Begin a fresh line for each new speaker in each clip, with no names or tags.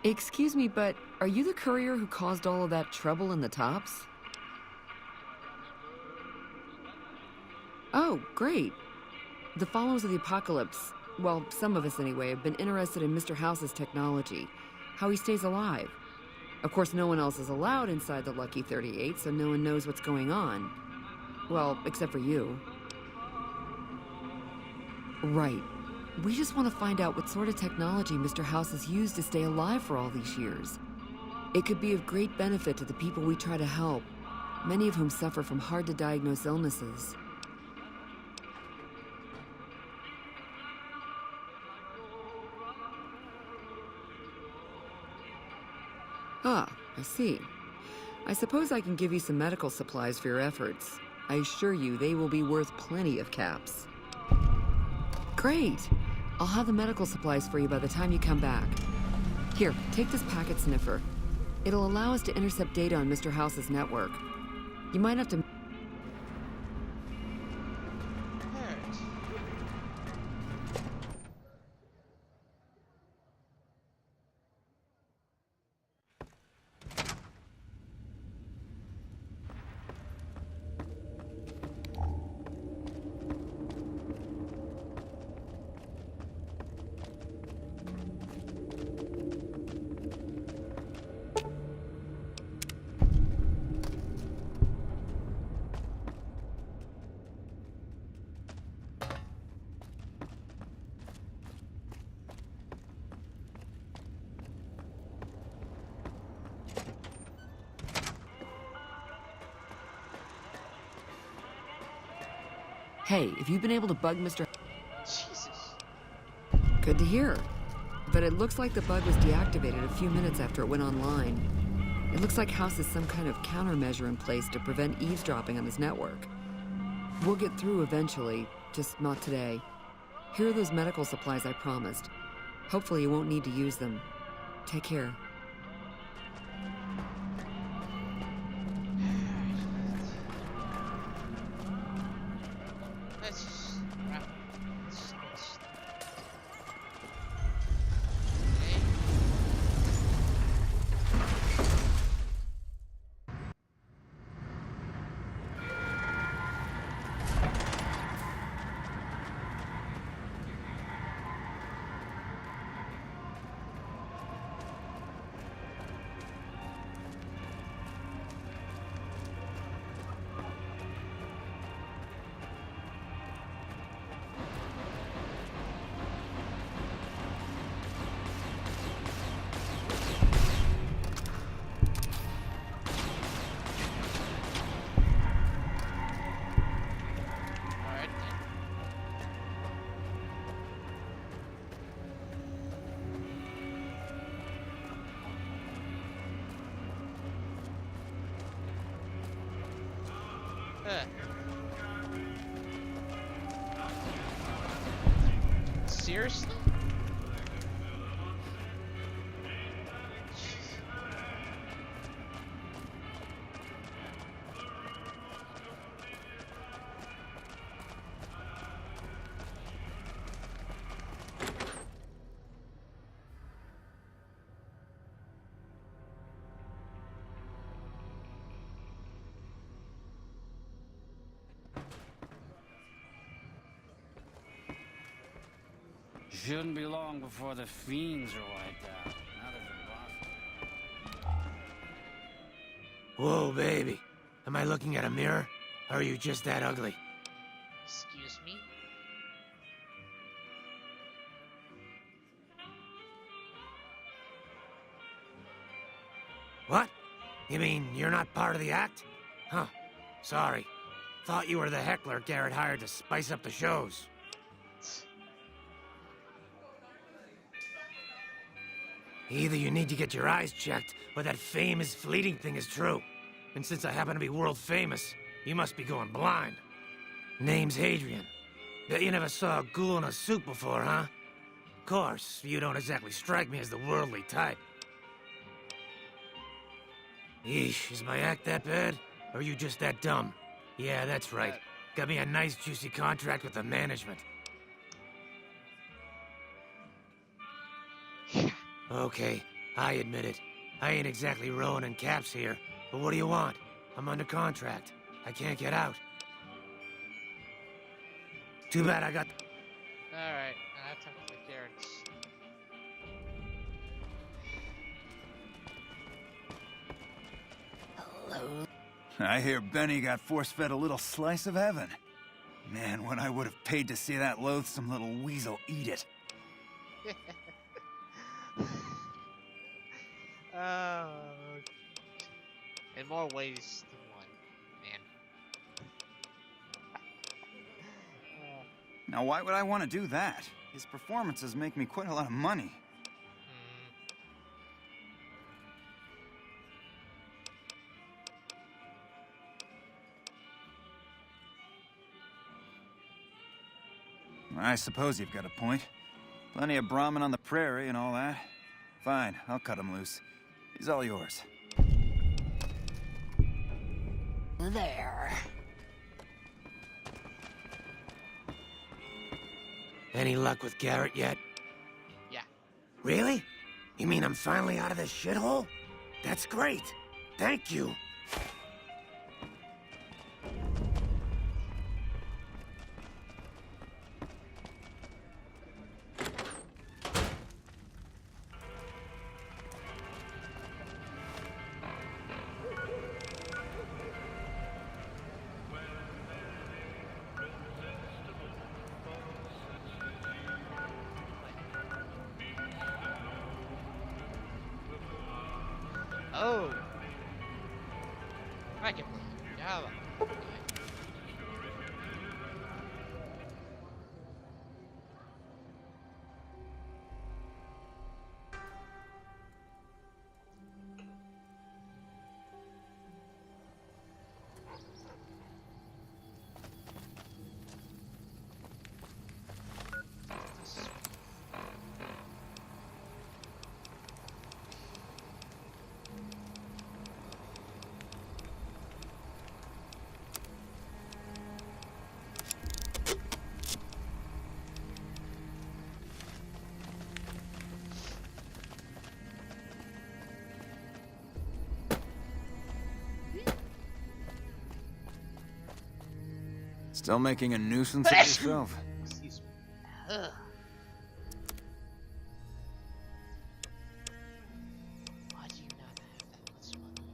Excuse me, but are you the courier who caused all of that trouble in the tops? Oh, great. The followers of the apocalypse, well, some of us anyway, have been interested in Mr. House's technology, how he stays alive. Of course, no one else is allowed inside the Lucky 38, so no one knows what's going on. Well, except for you. Right. We just want to find out what sort of technology Mr. House has used to stay alive for all these years. It could be of great benefit to the people we try to help, many of whom suffer from hard-to-diagnose illnesses. Ah, I see. I suppose I can give you some medical supplies for your efforts. I assure you they will be worth plenty of caps. Great! I'll have the medical supplies for you by the time you come back. Here, take this packet sniffer. It'll allow us to intercept data on Mr. House's network. You might have to... Hey, have you been able to bug Mr.
Jesus.
Good to hear. But it looks like the bug was deactivated a few minutes after it went online. It looks like House has some kind of countermeasure in place to prevent eavesdropping on his network. We'll get through eventually, just not today. Here are those medical supplies I promised. Hopefully you won't need to use them. Take care.
Let's just wrap. Let's Alright then. Seriously?
Shouldn't be long before the fiends are wiped out. Now they've been lost.
Whoa, baby. Am I looking at a mirror? Or are you just that ugly?
Excuse me?
What? You mean you're not part of the act? Huh. Sorry. Thought you were the heckler Garrett hired to spice up the shows. Either you need to get your eyes checked, or that fame is fleeting thing is true. And since I happen to be world famous, you must be going blind. Name's Hadrian. Bet you never saw a ghoul in a suit before, huh? Of course, you don't exactly strike me as the worldly type. Eesh, is my act that bad? Or are you just that dumb? Yeah, that's right. Got me a nice juicy contract with the management. Okay, I admit it. I ain't exactly rowing in caps here. But what do you want? I'm under contract. I can't get out. Too bad I got...
Alright, I have time for the carrots.
Hello.
I hear Benny got force-fed a little slice of heaven. Man, what I would have paid to see that loathsome little weasel eat it.
In more ways than one, man.
Now, why would I want to do that? His performances make me quite a lot of money. I suppose you've got a point. Plenty of Brahmin on the prairie and all that. Fine, I'll cut him loose. He's all yours.
There.
Any luck with Garrett yet?
Yeah.
Really? You mean I'm finally out of this shithole? That's great. Thank you.
Oh! I can play Java.
Still making a nuisance of yourself.
Excuse me. Ugh. Why do you not have that much money?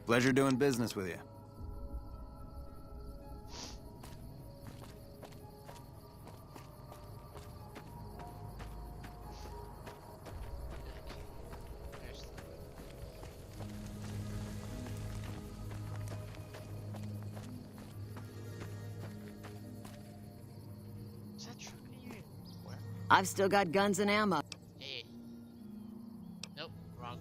Pleasure doing business with you.
There's the... Is that truck even where?
I've still got guns and ammo.
Hey. Nope, wrong.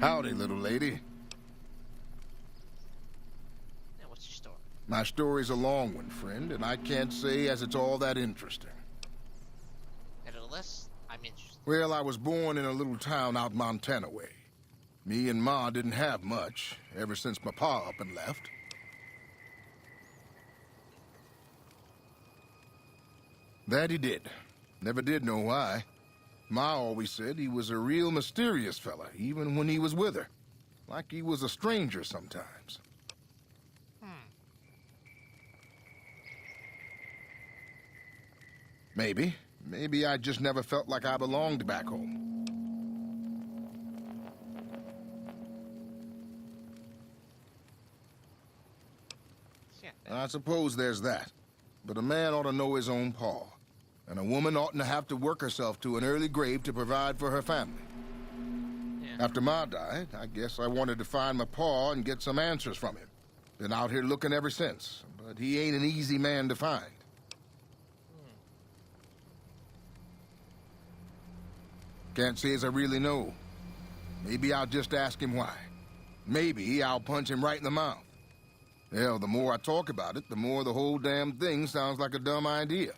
Howdy, little lady.
Yeah, what's your story?
My story's a long one, friend, and I can't say as it's all that interesting.
Nevertheless, I'm interested.
Well, I was born in a little town out Montana way. Me and Ma didn't have much, ever since my pa up and left. That he did. Never did know why. Ma always said he was a real mysterious fella, even when he was with her. Like he was a stranger sometimes. Maybe. Maybe I just never felt like I belonged back home.
Yeah.
I suppose there's that. But a man ought to know his own paw. And a woman oughtn't to have to work herself to an early grave to provide for her family.
Yeah.
After Ma died, I guess I wanted to find my paw and get some answers from him. Been out here looking ever since, but he ain't an easy man to find. Can't say as I really know. Maybe I'll just ask him why. Maybe I'll punch him right in the mouth. Hell, the more I talk about it, the more the whole damn thing sounds like a dumb idea.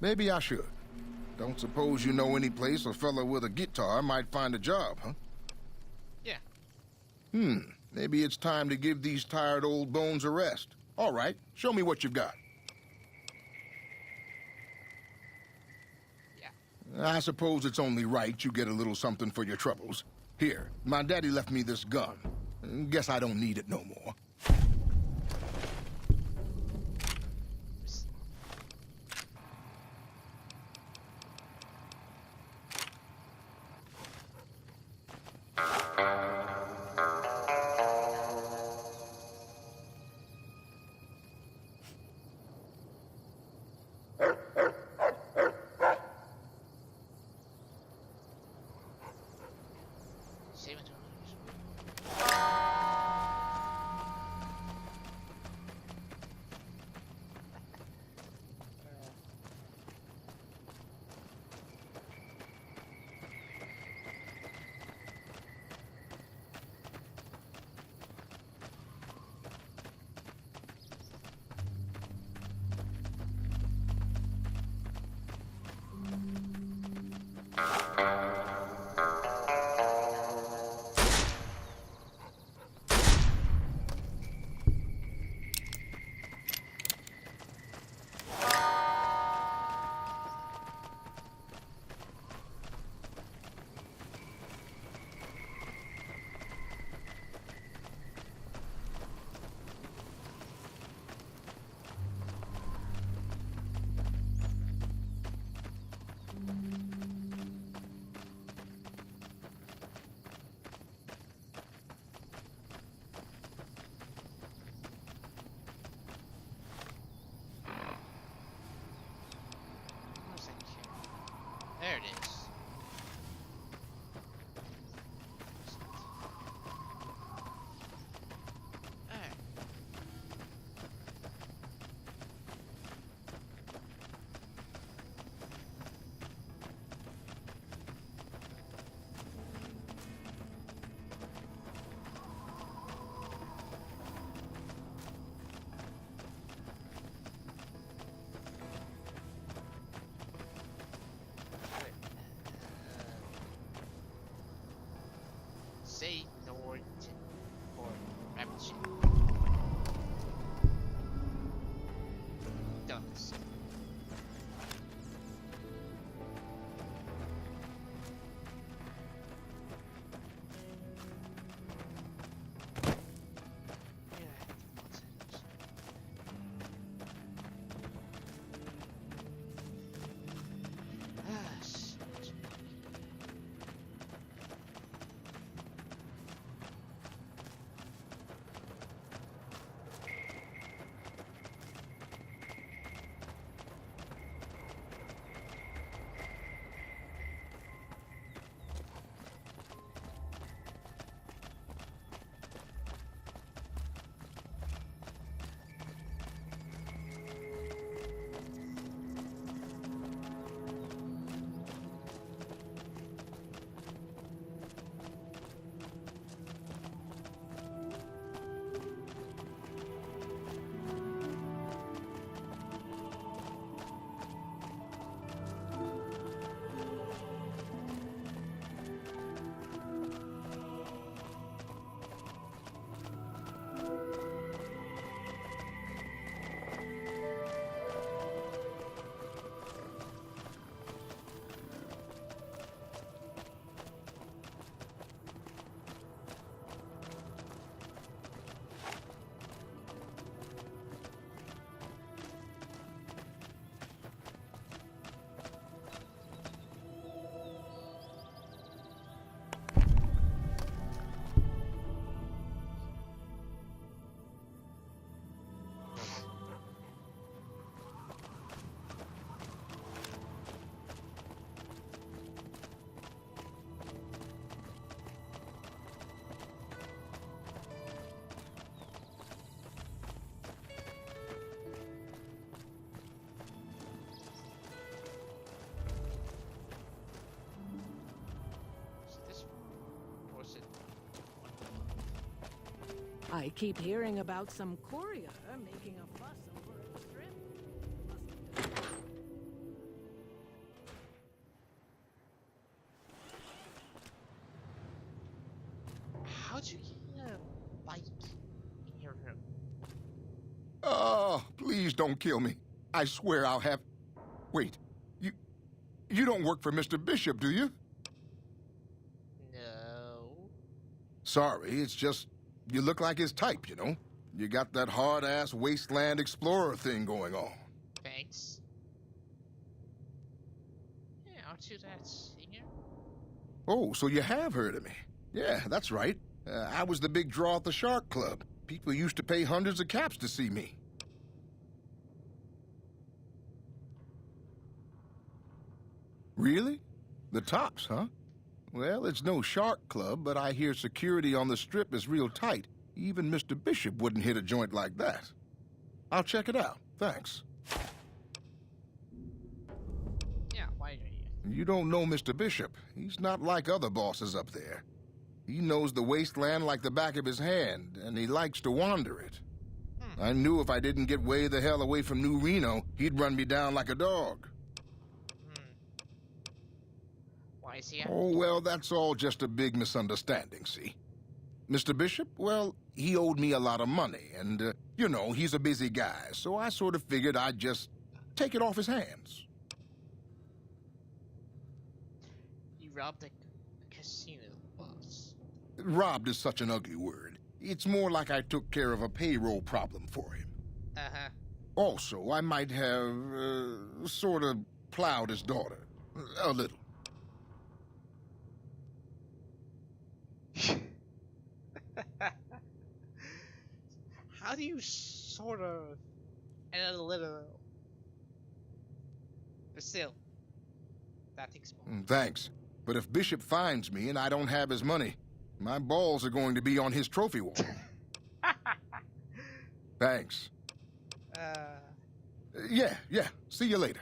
Maybe I should. Don't suppose you know any place a fella with a guitar might find a job, huh?
Yeah.
Maybe it's time to give these tired old bones a rest. All right, show me what you've got.
Yeah.
I suppose it's only right you get a little something for your troubles. Here, my daddy left me this gun. Guess I don't need it no more.
Save it to
I keep hearing about some courier making a fuss over at the strip.
How'd you get a bike in your room?
Oh, please don't kill me. I swear I'll have... Wait, you don't work for Mr. Bishop, do you?
No.
Sorry, it's just you look like his type, you know? You got that hard-ass wasteland explorer thing going on.
Thanks. Yeah, aren't you that senior?
Oh, so you have heard of me. Yeah, that's right. I was the big draw at the Shark Club. People used to pay hundreds of caps to see me. Really? The tops, huh? Well, it's no Shark Club, but I hear security on the Strip is real tight. Even Mr. Bishop wouldn't hit a joint like that. I'll check it out. Thanks.
Yeah, why don't you?
You don't know Mr. Bishop. He's not like other bosses up there. He knows the wasteland like the back of his hand, and he likes to wander it. I knew if I didn't get way the hell away from New Reno, he'd run me down like a dog.
Why is he?
Oh, well, that's all just a big misunderstanding, see? Mr. Bishop, well, he owed me a lot of money, and, you know, he's a busy guy, so I sort of figured I'd just take it off his hands.
You robbed a casino boss.
Robbed is such an ugly word. It's more like I took care of a payroll problem for him.
Uh-huh.
Also, I might have, sort of plowed his daughter. A little.
How do you sort of and a little, but still, that thing's small.
Thanks. But if Bishop finds me and I don't have his money, my balls are going to be on his trophy wall. Thanks. Yeah. See you later.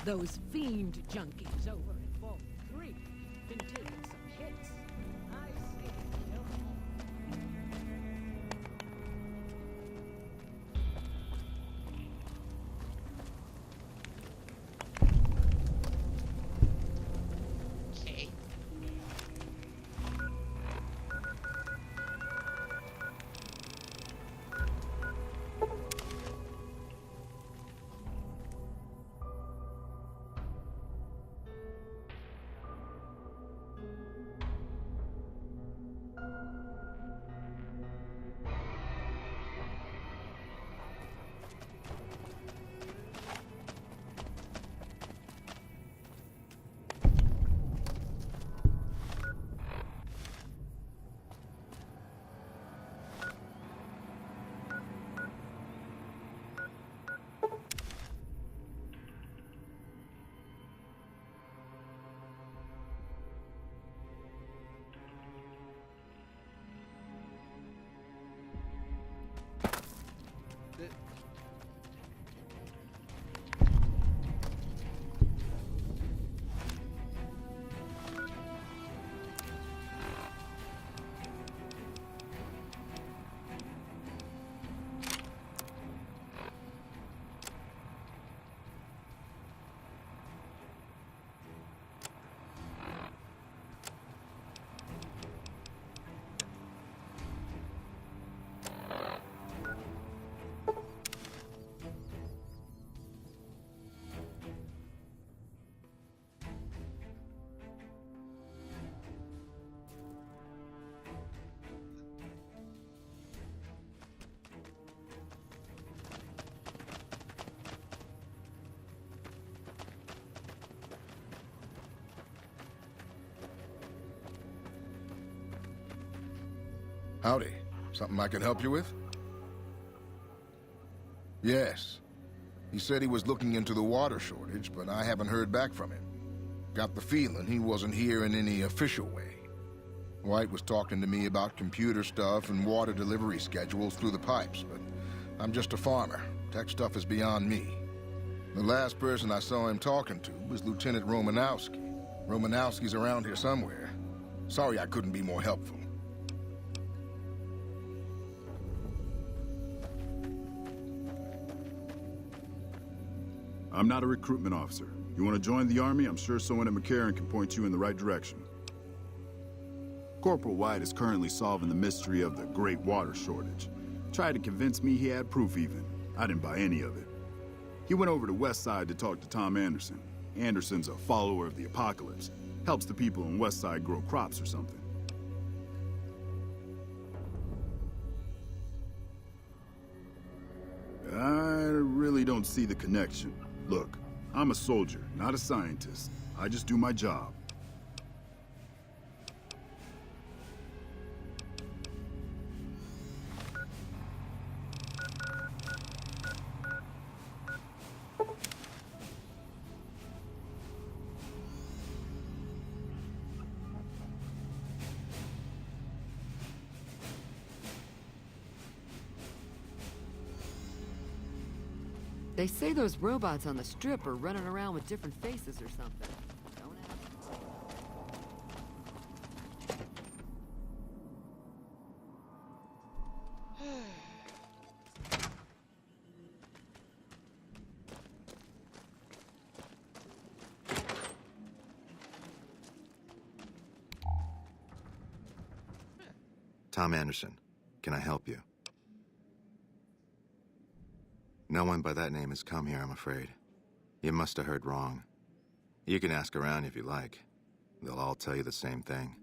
Those fiend junkies over at Vault 3 been taking some hits. I see.
Okay.
Howdy. Something I can help you with? Yes. He said he was looking into the water shortage, but I haven't heard back from him. Got the feeling he wasn't here in any official way. White was talking to me about computer stuff and water delivery schedules through the pipes, but I'm just a farmer. Tech stuff is beyond me. The last person I saw him talking to was Lieutenant Romanowski. Romanowski's around here somewhere. Sorry I couldn't be more helpful.
I'm not a recruitment officer. You want to join the Army? I'm sure someone at McCarran can point you in the right direction. Corporal White is currently solving the mystery of the Great Water Shortage. Tried to convince me he had proof even. I didn't buy any of it. He went over to West Side to talk to Tom Anderson. Anderson's a follower of the apocalypse. Helps the people in West Side grow crops or something. I really don't see the connection. Look, I'm a soldier, not a scientist. I just do my job.
They say those robots on the strip are running around with different faces or something. Don't ask.
Tom Anderson, can I help you? No one by that name has come here, I'm afraid. You must have heard wrong. You can ask around if you like. They'll all tell you the same thing.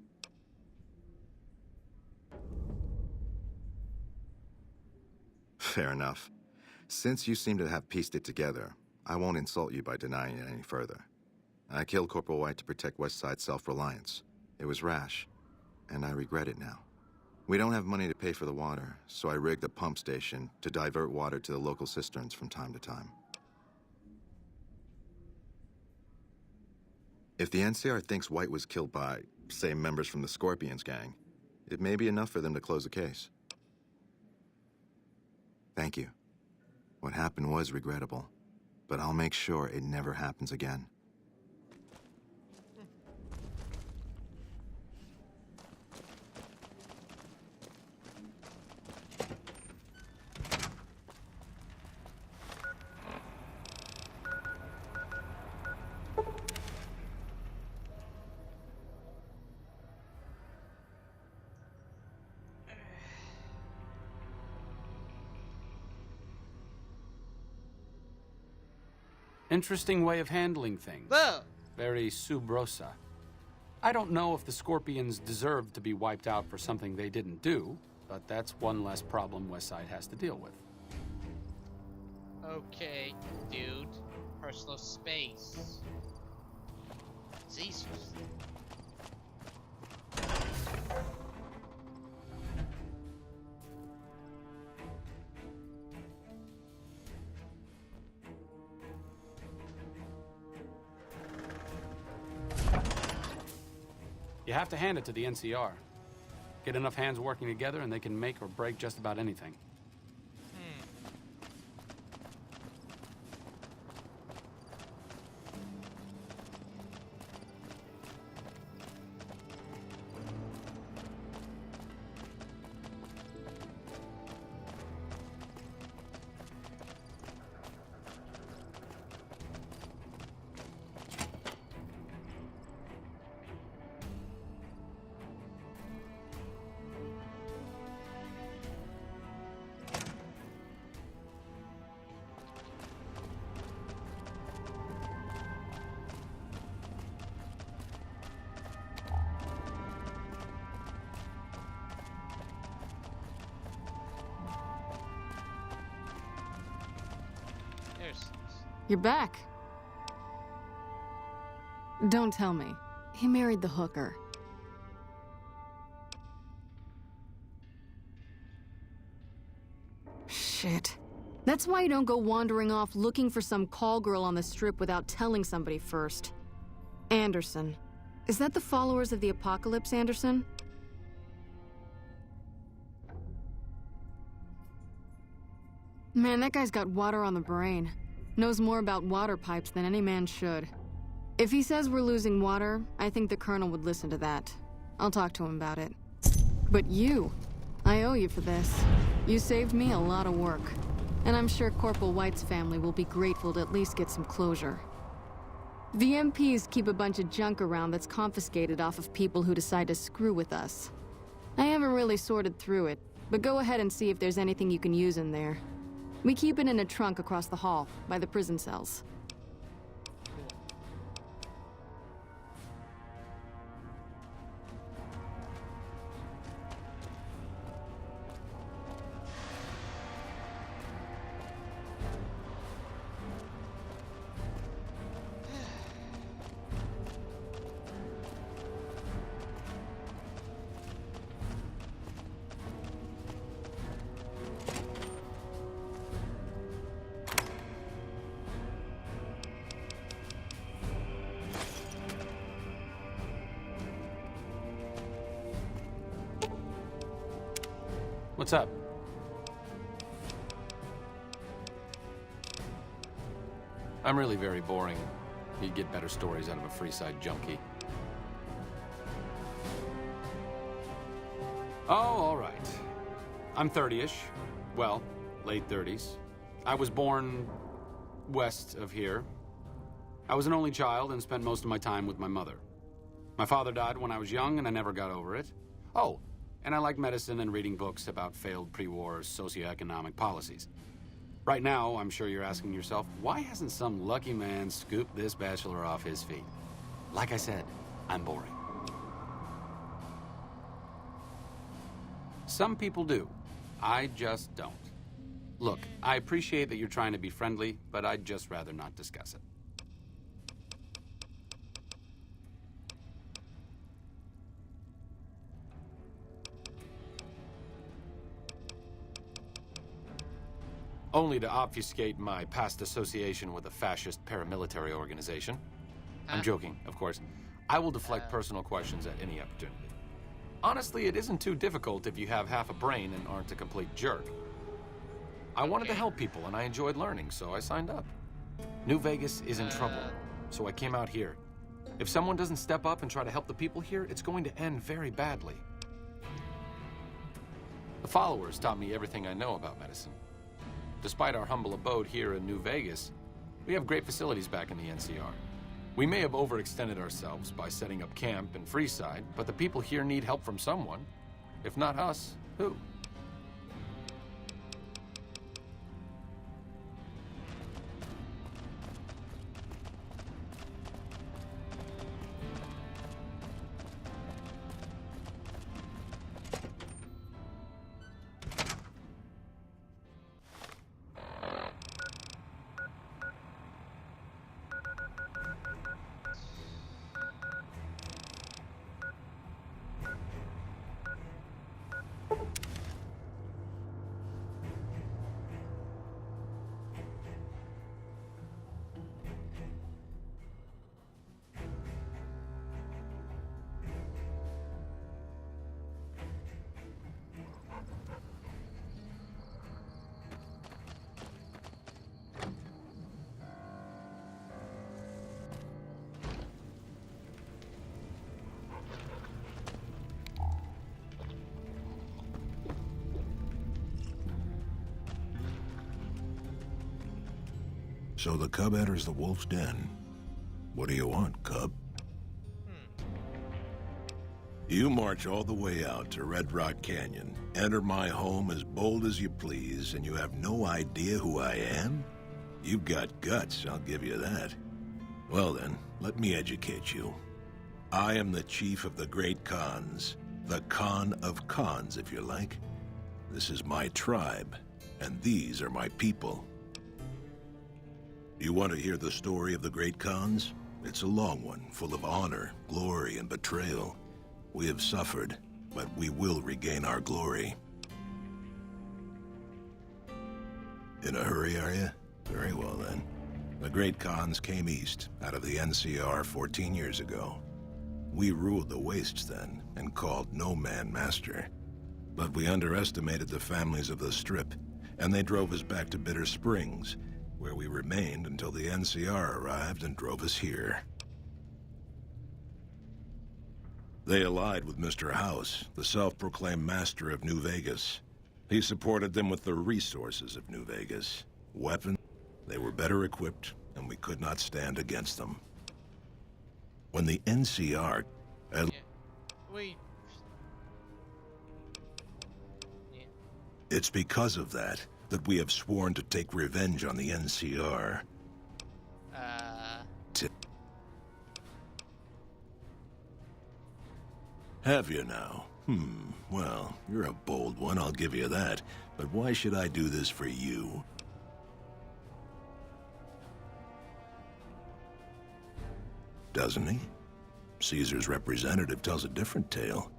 Fair enough. Since you seem to have pieced it together, I won't insult you by denying it any further. I killed Corporal White to protect West Side self-reliance. It was rash, and I regret it now. We don't have money to pay for the water, so I rigged a pump station to divert water to the local cisterns from time to time. If the NCR thinks White was killed by, say, members from the Scorpions gang, it may be enough for them to close the case. Thank you. What happened was regrettable, but I'll make sure it never happens again.
Interesting way of handling things.
Whoa.
Very sub rosa. I don't know if the Scorpions deserve to be wiped out for something they didn't do, but that's one less problem Westside has to deal with.
Okay, dude. Personal space. Jesus.
You have to hand it to the NCR. Get enough hands working together and they can make or break just about anything.
You're back. Don't tell me. He married the hooker. Shit. That's why you don't go wandering off looking for some call girl on the strip without telling somebody first. Anderson. Is that the followers of the Apocalypse, Anderson? Man, that guy's got water on the brain. Knows more about water pipes than any man should. If he says we're losing water, I think the Colonel would listen to that. I'll talk to him about it. But you, I owe you for this. You saved me a lot of work. And I'm sure Corporal White's family will be grateful to at least get some closure. The MPs keep a bunch of junk around that's confiscated off of people who decide to screw with us. I haven't really sorted through it, but go ahead and see if there's anything you can use in there. We keep it in a trunk across the hall, by the prison cells.
What's up? I'm really very boring. You'd get better stories out of a Freeside junkie. Oh, all right. I'm 30-ish. Well, late 30s. I was born west of here. I was an only child and spent most of my time with my mother. My father died when I was young and I never got over it. Oh, and I like medicine and reading books about failed pre-war socioeconomic policies. Right now, I'm sure you're asking yourself, why hasn't some lucky man scooped this bachelor off his feet? Like I said, I'm boring. Some people do. I just don't. Look, I appreciate that you're trying to be friendly, but I'd just rather not discuss it. Only to obfuscate my past association with a fascist paramilitary organization. I'm joking, of course. I will deflect personal questions at any opportunity. Honestly, it isn't too difficult if you have half a brain and aren't a complete jerk. I wanted to help people and I enjoyed learning, so I signed up. New Vegas is in trouble, so I came out here. If someone doesn't step up and try to help the people here, it's going to end very badly. The followers taught me everything I know about medicine. Despite our humble abode here in New Vegas, we have great facilities back in the NCR. We may have overextended ourselves by setting up camp in Freeside, but the people here need help from someone. If not us, who?
So the cub enters the wolf's den. What do you want, cub? You march all the way out to Red Rock Canyon, enter my home as bold as you please, and you have no idea who I am? You've got guts, I'll give you that. Well then, let me educate you. I am the chief of the Great Khans. The Khan of Khans, if you like. This is my tribe, and these are my people. You want to hear the story of the Great Khans? It's a long one, full of honor, glory, and betrayal. We have suffered, but we will regain our glory. In a hurry, are you? Very well, then. The Great Khans came east, out of the NCR 14 years ago. We ruled the wastes then, and called no man master. But we underestimated the families of the Strip, and they drove us back to Bitter Springs, where we remained until the NCR arrived and drove us here. They allied with Mr. House, the self-proclaimed master of New Vegas. He supported them with the resources of New Vegas. Weapons, they were better equipped, and we could not stand against them. When the NCR...
Wait.
It's because of that we have sworn to take revenge on the NCR. Have you now? Well, you're a bold one, I'll give you that. But why should I do this for you? Doesn't he? Caesar's representative tells a different tale.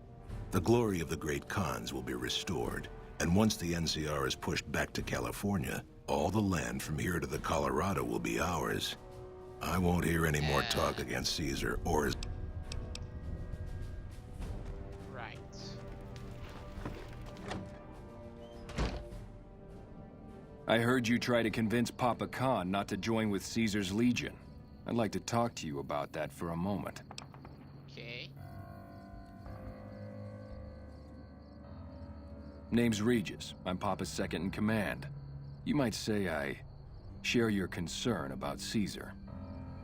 The glory of the Great Khans will be restored, and once the NCR is pushed back to California, all the land from here to the Colorado will be ours. I won't hear any more talk against Caesar or his...
Right.
I heard you try to convince Papa Khan not to join with Caesar's Legion. I'd like to talk to you about that for a moment.
Okay.
Name's Regis. I'm Papa's second-in-command. You might say I share your concern about Caesar.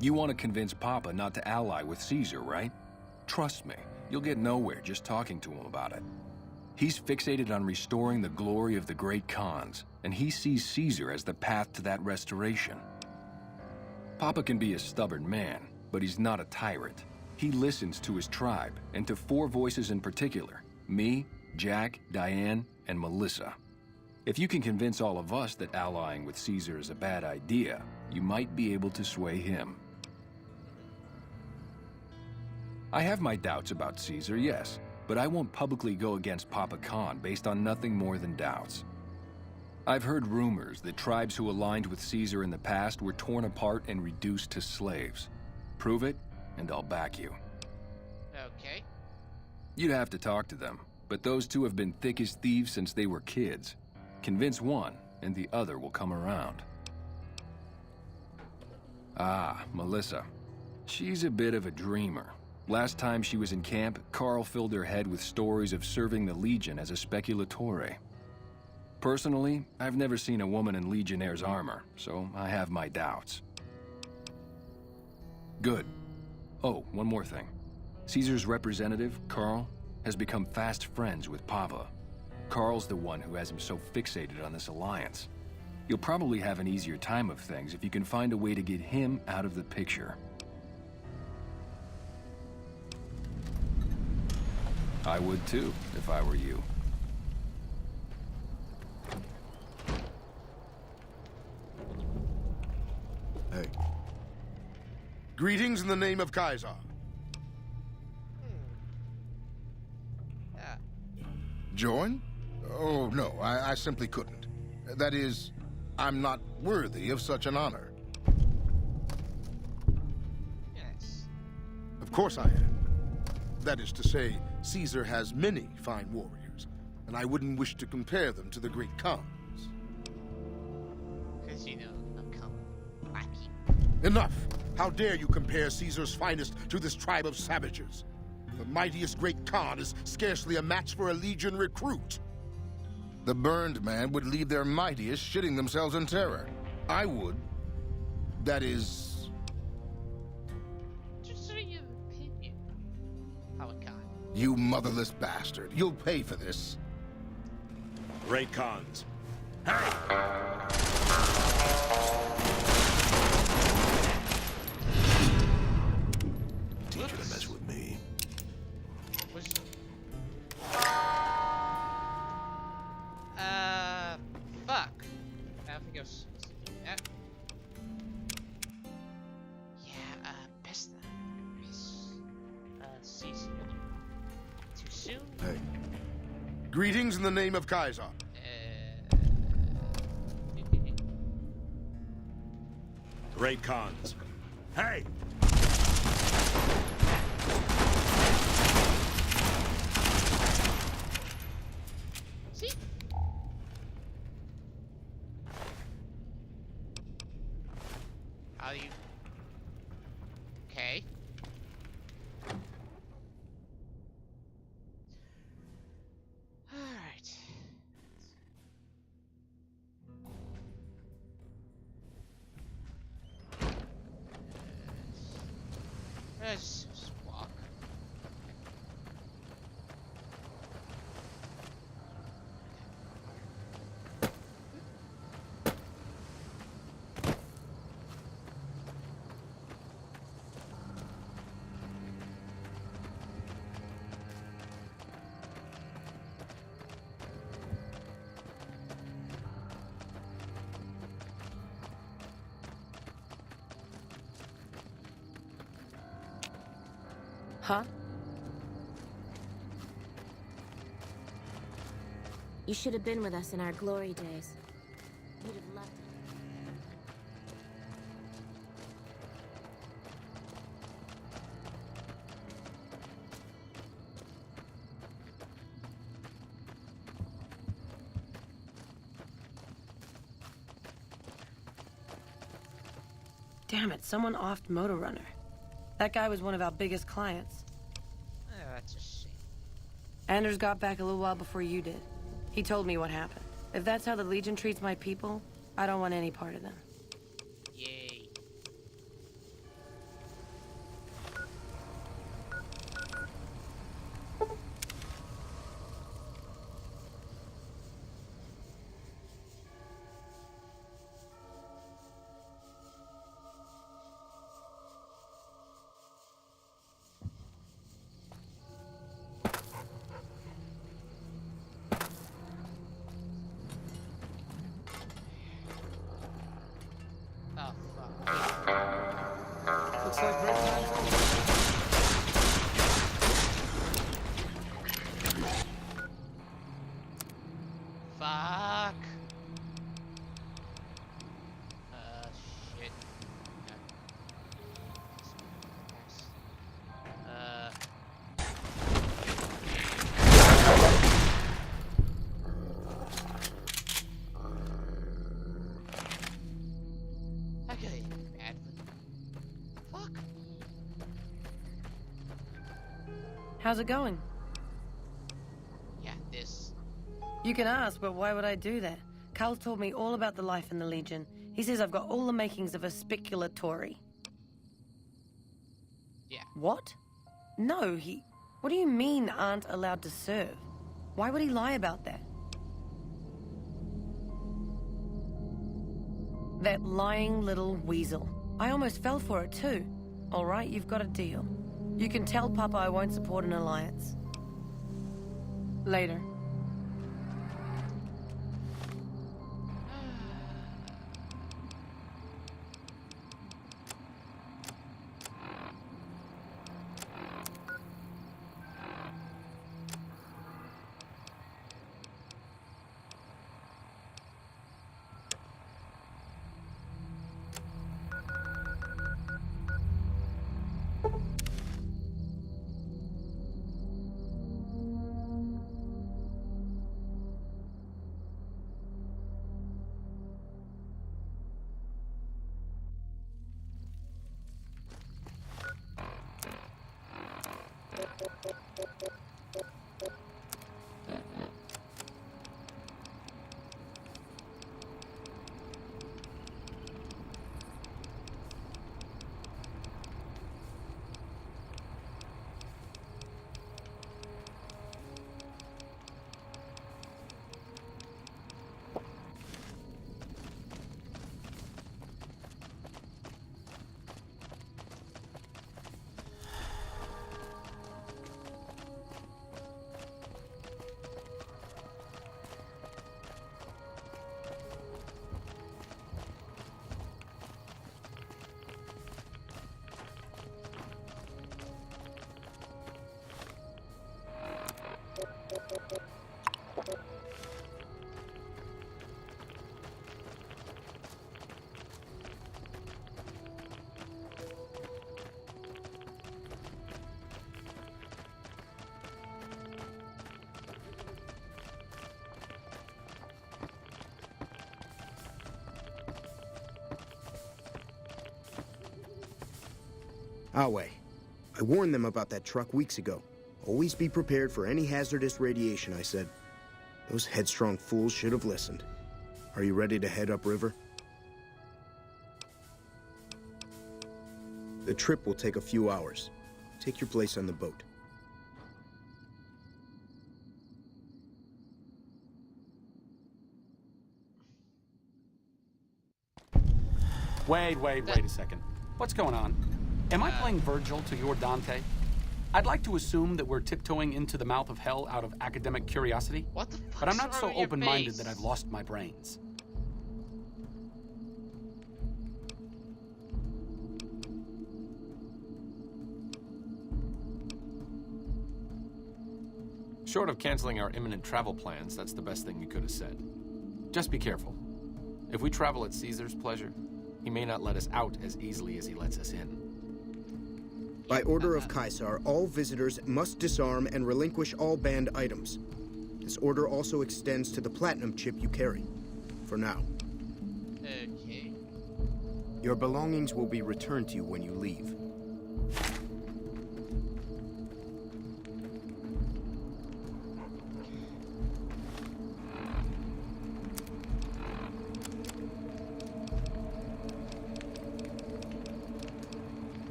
You want to convince Papa not to ally with Caesar, right? Trust me, you'll get nowhere just talking to him about it. He's fixated on restoring the glory of the Great Khans, and he sees Caesar as the path to that restoration. Papa can be a stubborn man, but he's not a tyrant. He listens to his tribe, and to 4 voices in particular: me, Jack, Diane, and Melissa. If you can convince all of us that allying with Caesar is a bad idea, you might be able to sway him. I have my doubts about Caesar, yes, but I won't publicly go against Papa Khan based on nothing more than doubts. I've heard rumors that tribes who aligned with Caesar in the past were torn apart and reduced to slaves. Prove it, and I'll back you.
Okay.
You'd have to talk to them, but those 2 have been thick as thieves since they were kids. Convince one, and the other will come around. Ah, Melissa. She's a bit of a dreamer. Last time she was in camp, Carl filled her head with stories of serving the Legion as a speculatore. Personally, I've never seen a woman in Legionnaire's armor, so I have my doubts. Good. Oh, one more thing. Caesar's representative, Carl, has become fast friends with Papa. Carl's the one who has him so fixated on this alliance. You'll probably have an easier time of things if you can find a way to get him out of the picture. I would too, if I were you.
Hey. Greetings in the name of Kaiser. Join? Oh, no, I simply couldn't. That is, I'm not worthy of such an honor.
Yes.
Of course I am. That is to say, Caesar has many fine warriors, and I wouldn't wish to compare them to the Great Khans.
Because, you know, I'm coming. Wacky.
Enough! How dare you compare Caesar's finest to this tribe of savages? The mightiest Great Khan is scarcely a match for a Legion recruit. The burned man would leave their mightiest shitting themselves in terror. I would. That is...
Just so your opinion. How it got.
You motherless bastard. You'll pay for this.
Great Khans. Teach you to mess with me.
Fuck. I don't think I was supposed to do that. Yeah, best Caesar. Too soon?
Hey. Greetings in the name of Kaiser.
Great Khans. Hey!
See? How do you... Okay. Alright. Let's just walk.
Huh? You should have been with us in our glory days. You'd have loved it.
Damn it, someone offed Motor Runner. That guy was one of our biggest clients.
That's a shame.
Anders got back a little while before you did. He told me what happened. If that's how the Legion treats my people, I don't want any part of them.
Yay. Oh, fuck.
Looks like break time's over.
Fuck. Shit. Okay, badly. Fuck.
How's it going?
Yeah, this.
You can ask, but why would I do that? Carl told me all about the life in the Legion. He says I've got all the makings of a spicular Tory.
Yeah.
What? No, he... What do you mean aren't allowed to serve? Why would he lie about that? That lying little weasel. I almost fell for it too. All right, you've got a deal. You can tell Papa I won't support an alliance. Later.
Awe, I warned them about that truck weeks ago. Always be prepared for any hazardous radiation, I said. Those headstrong fools should have listened. Are you ready to head upriver? The trip will take a few hours. Take your place on the boat.
Wait a second. What's going on? Am I playing Virgil to your Dante? I'd like to assume that we're tiptoeing into the mouth of hell out of academic curiosity.
What the fuck?
But I'm not so open-minded that I've lost my brains.
Short of canceling our imminent travel plans, that's the best thing you could have said. Just be careful. If we travel at Caesar's pleasure, he may not let us out as easily as he lets us in.
By order of Caesar, all visitors must disarm and relinquish all banned items. This order also extends to the platinum chip you carry. For now.
Okay.
Your belongings will be returned to you when you leave.